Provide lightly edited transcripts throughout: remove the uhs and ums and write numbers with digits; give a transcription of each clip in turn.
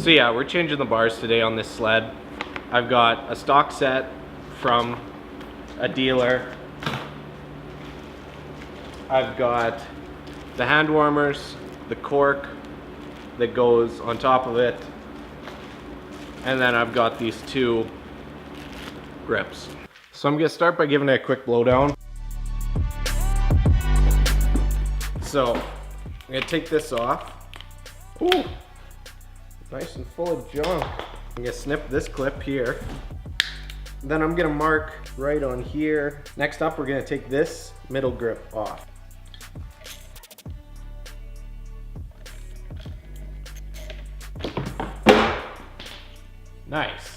So yeah, we're changing the bars today on this sled. I've got a stock set from a dealer. I've got the hand warmers, the cork that goes on top of it, and then I've got these two grips. So I'm gonna start by giving it a quick blowdown. So I'm gonna take this off. Ooh, nice and full of junk. I'm gonna snip this clip here. Then I'm gonna mark right on here. Next up, we're gonna take this middle grip off. Nice.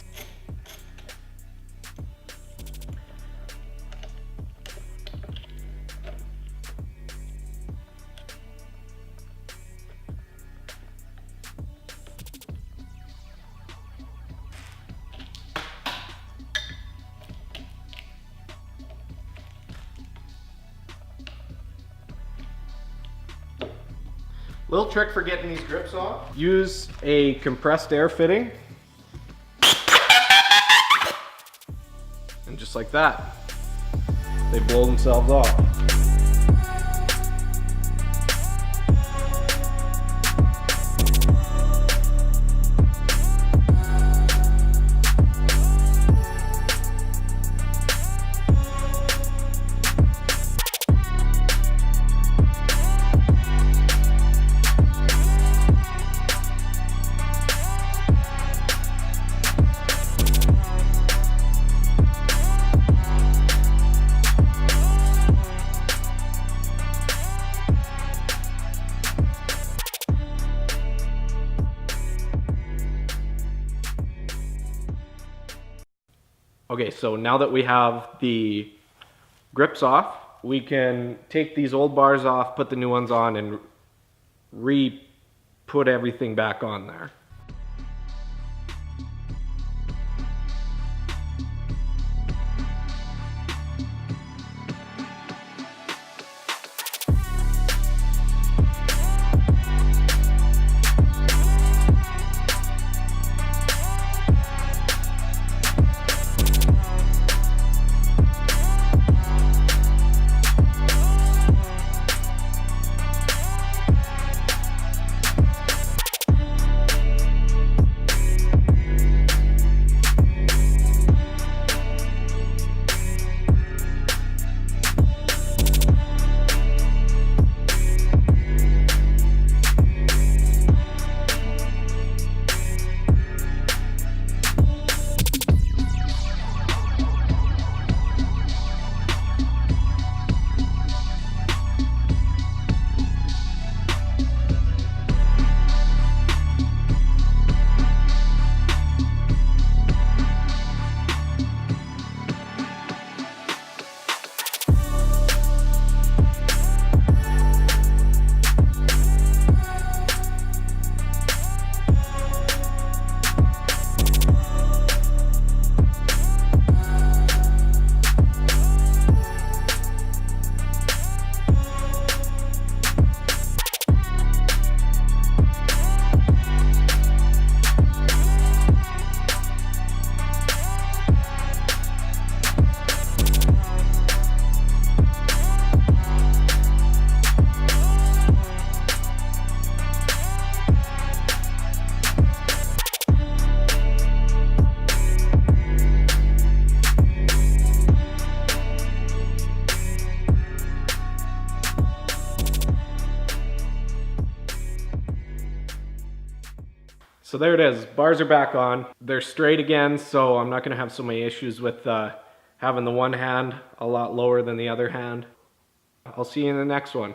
Little trick for getting these grips off. Use a compressed air fitting. And just like that, they blow themselves off. Okay, so now that we have the grips off, we can take these old bars off, put the new ones on, and re-put everything back on there. So there it is, bars are back on. They're straight again, so I'm not gonna have so many issues with having the one hand a lot lower than the other hand. I'll see you in the next one.